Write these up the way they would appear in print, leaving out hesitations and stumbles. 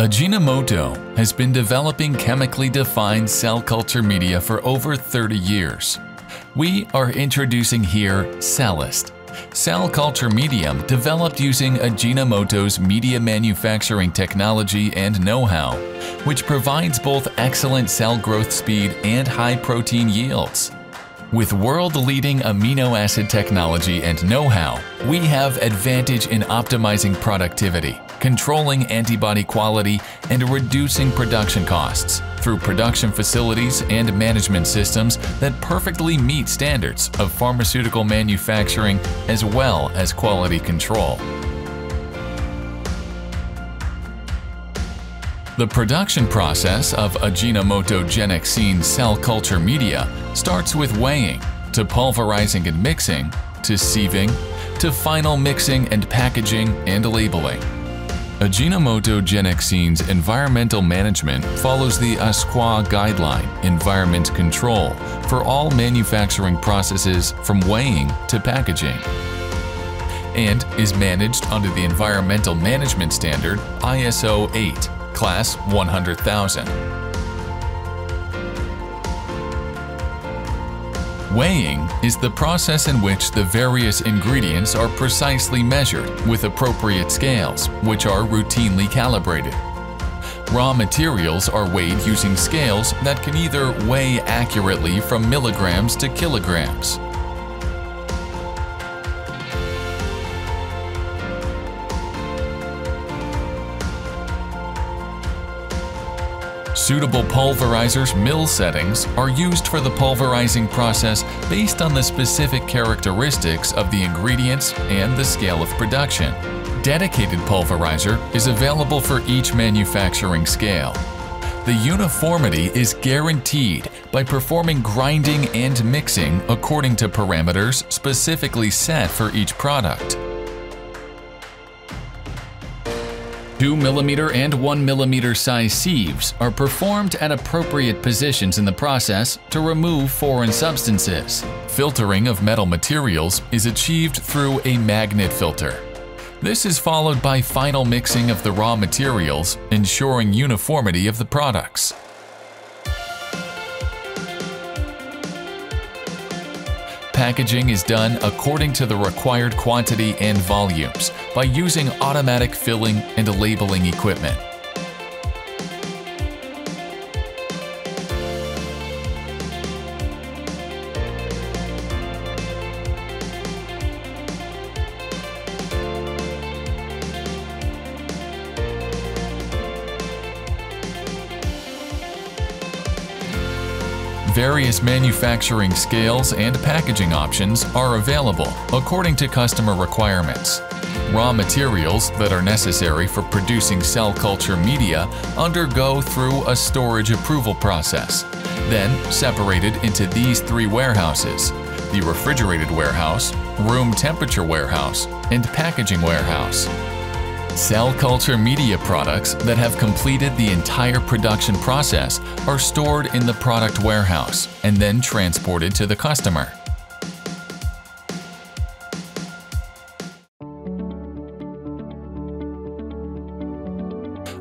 Ajinomoto has been developing chemically defined cell culture media for over 30 years. We are introducing here CELLiST, cell culture medium developed using Ajinomoto's media manufacturing technology and know-how, which provides both excellent cell growth speed and high protein yields. With world-leading amino acid technology and know-how, we have advantage in optimizing productivity, controlling antibody quality, and reducing production costs through production facilities and management systems that perfectly meet standards of pharmaceutical manufacturing as well as quality control. The production process of Ajinomoto Genexine cell culture media starts with weighing, to pulverizing and mixing, to sieving, to final mixing and packaging and labeling. Ajinomoto Genecine's environmental management follows the ASQA guideline environment control for all manufacturing processes from weighing to packaging, and is managed under the environmental management standard ISO 8. Class 100,000. Weighing is the process in which the various ingredients are precisely measured with appropriate scales, which are routinely calibrated. Raw materials are weighed using scales that can either weigh accurately from milligrams to kilograms. Suitable pulverizers' mill settings are used for the pulverizing process based on the specific characteristics of the ingredients and the scale of production. Dedicated pulverizer is available for each manufacturing scale. The uniformity is guaranteed by performing grinding and mixing according to parameters specifically set for each product. 2 mm and 1 mm size sieves are performed at appropriate positions in the process to remove foreign substances. Filtering of metal materials is achieved through a magnet filter. This is followed by final mixing of the raw materials, ensuring uniformity of the products. Packaging is done according to the required quantity and volumes by using automatic filling and labeling equipment. Various manufacturing scales and packaging options are available according to customer requirements. Raw materials that are necessary for producing cell culture media undergo through a storage approval process, then separated into these 3 warehouses: the refrigerated warehouse, room temperature warehouse, and packaging warehouse. Cell culture media products that have completed the entire production process are stored in the product warehouse and then transported to the customer.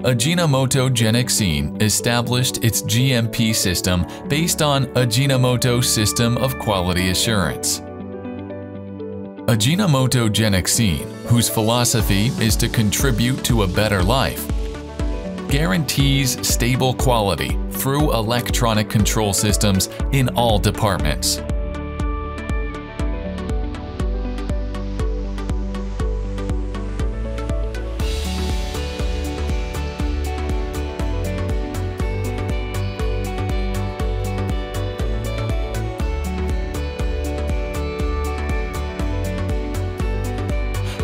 Ajinomoto Genexine established its GMP system based on Ajinomoto System of Quality Assurance. Ajinomoto Genexine, whose philosophy is to contribute to a better life, guarantees stable quality through electronic control systems in all departments.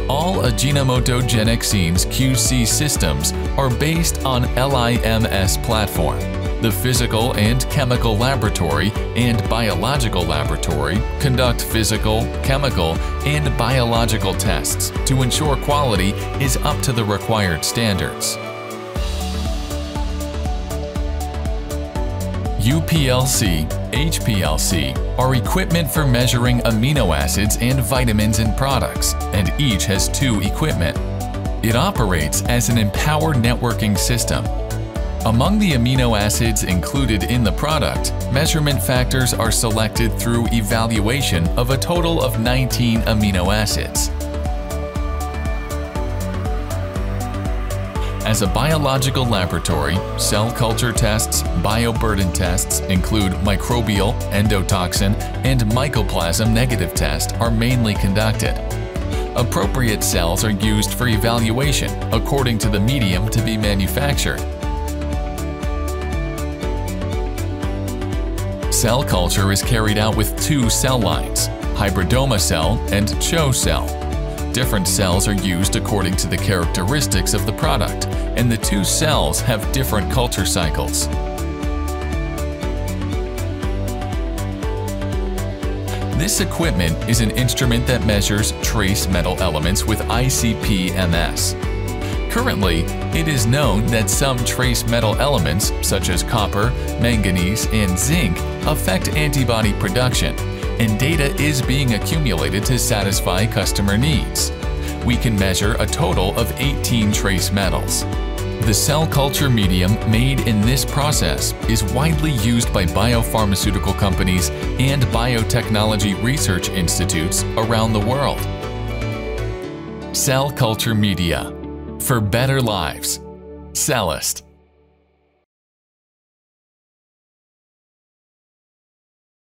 All Ajinomoto Genexine's QC systems are based on LIMS platform. The physical and chemical laboratory and biological laboratory conduct physical, chemical, and biological tests to ensure quality is up to the required standards. UPLC, HPLC are equipment for measuring amino acids and vitamins in products, and each has 2 equipment. It operates as an empowered networking system. Among the amino acids included in the product, measurement factors are selected through evaluation of a total of 19 amino acids. As a biological laboratory, cell culture tests, bioburden tests include microbial, endotoxin, and mycoplasma negative tests are mainly conducted. Appropriate cells are used for evaluation according to the medium to be manufactured. Cell culture is carried out with two cell lines, hybridoma cell and CHO cell. Different cells are used according to the characteristics of the product, and the two cells have different culture cycles. This equipment is an instrument that measures trace metal elements with ICP-MS. Currently, it is known that some trace metal elements, such as copper, manganese, and zinc, affect antibody production, and data is being accumulated to satisfy customer needs. We can measure a total of 18 trace metals. The cell culture medium made in this process is widely used by biopharmaceutical companies and biotechnology research institutes around the world. Cell culture media. For better lives. CELLiST.